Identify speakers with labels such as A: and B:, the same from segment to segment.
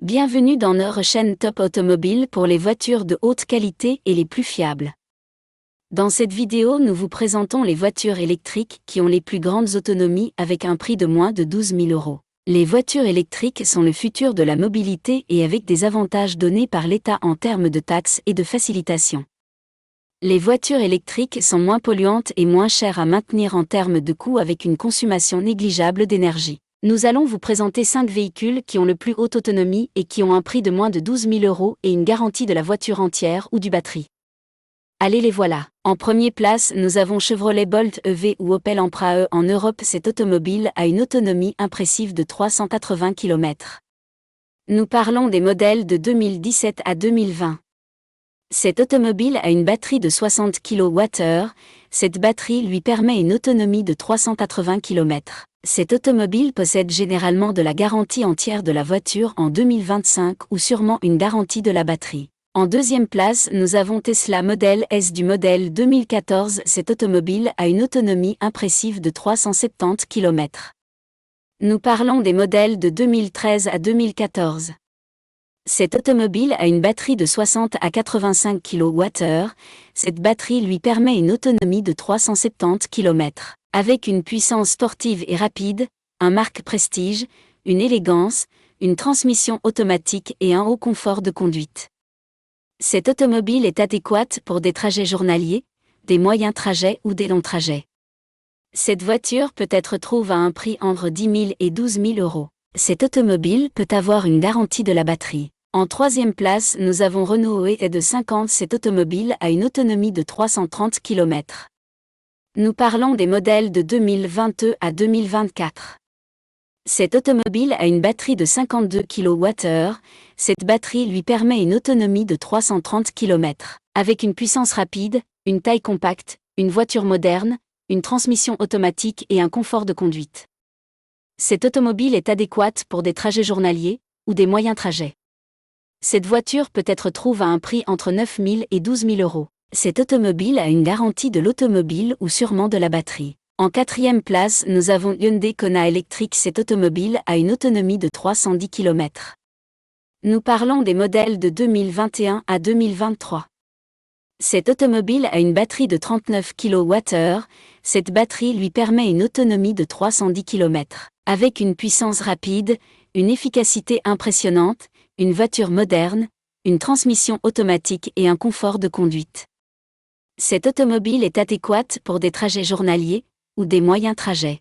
A: Bienvenue dans notre chaîne Top Automobile pour les voitures de haute qualité et les plus fiables. Dans cette vidéo, nous vous présentons les voitures électriques qui ont les plus grandes autonomies avec un prix de moins de 12 000 €. Les voitures électriques sont le futur de la mobilité et avec des avantages donnés par l'État en termes de taxes et de facilitation. Les voitures électriques sont moins polluantes et moins chères à maintenir en termes de coûts avec une consommation négligeable d'énergie. Nous allons vous présenter 5 véhicules qui ont le plus haute autonomie et qui ont un prix de moins de 12 000 € et une garantie de la voiture entière ou du batterie. Allez, les voilà. En première place, nous avons Chevrolet Bolt EV ou Opel Ampra E. En Europe, cette automobile a une autonomie impressive de 380 km. Nous parlons des modèles de 2017 à 2020. Cette automobile a une batterie de 60 kWh. Cette batterie lui permet une autonomie de 380 km. Cette automobile possède généralement de la garantie entière de la voiture en 2025 ou sûrement une garantie de la batterie. En deuxième place, nous avons Tesla Model S du modèle 2014. Cette automobile a une autonomie impressive de 370 km. Nous parlons des modèles de 2013 à 2014. Cette automobile a une batterie de 60 à 85 kWh. Cette batterie lui permet une autonomie de 370 km. Avec une puissance sportive et rapide, un marque prestige, une élégance, une transmission automatique et un haut confort de conduite. Cette automobile est adéquate pour des trajets journaliers, des moyens trajets ou des longs trajets. Cette voiture peut être trouvée à un prix entre 10 000 et 12 000 €. Cette automobile peut avoir une garantie de la batterie. En troisième place, nous avons Renault E de 50. Cette automobile a une autonomie de 330 km. Nous parlons des modèles de 2022 à 2024. Cette automobile a une batterie de 52 kWh. Cette batterie lui permet une autonomie de 330 km. Avec une puissance rapide, une taille compacte, une voiture moderne, une transmission automatique et un confort de conduite. Cette automobile est adéquate pour des trajets journaliers ou des moyens trajets. Cette voiture peut être trouvée à un prix entre 9 000 et 12 000 €. Cette automobile a une garantie de l'automobile ou sûrement de la batterie. En quatrième place, nous avons Hyundai Kona électrique. Cette automobile a une autonomie de 310 km. Nous parlons des modèles de 2021 à 2023. Cette automobile a une batterie de 39 kWh. Cette batterie lui permet une autonomie de 310 km. Avec une puissance rapide, une efficacité impressionnante, une voiture moderne, une transmission automatique et un confort de conduite. Cette automobile est adéquate pour des trajets journaliers ou des moyens trajets.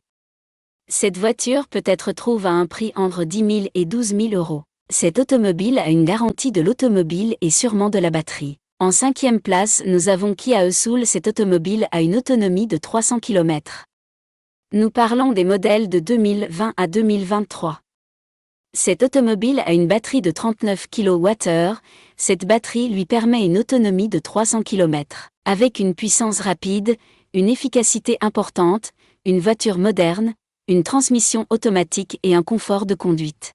A: Cette voiture peut être trouvée à un prix entre 10 000 et 12 000 €. Cette automobile a une garantie de l'automobile et sûrement de la batterie. En cinquième place, nous avons Kia Soul. Cette automobile a une autonomie de 300 km. Nous parlons des modèles de 2020 à 2023. Cette automobile a une batterie de 39 kWh. Cette batterie lui permet une autonomie de 300 km. Avec une puissance rapide, une efficacité importante, une voiture moderne, une transmission automatique et un confort de conduite.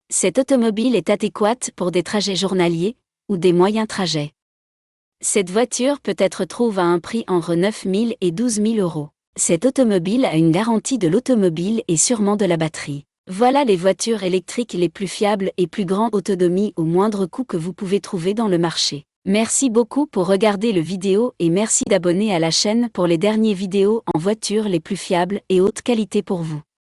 A: Cette automobile est adéquate pour des trajets journaliers ou des moyens trajets. Cette voiture peut être trouvée à un prix entre 9 000 et 12 000 €. Cette automobile a une garantie de l'automobile et sûrement de la batterie. Voilà les voitures électriques les plus fiables et plus grande autonomie au moindre coût que vous pouvez trouver dans le marché. Merci beaucoup pour regarder le vidéo et merci d'abonner à la chaîne pour les dernières vidéos en voitures les plus fiables et haute qualité pour vous.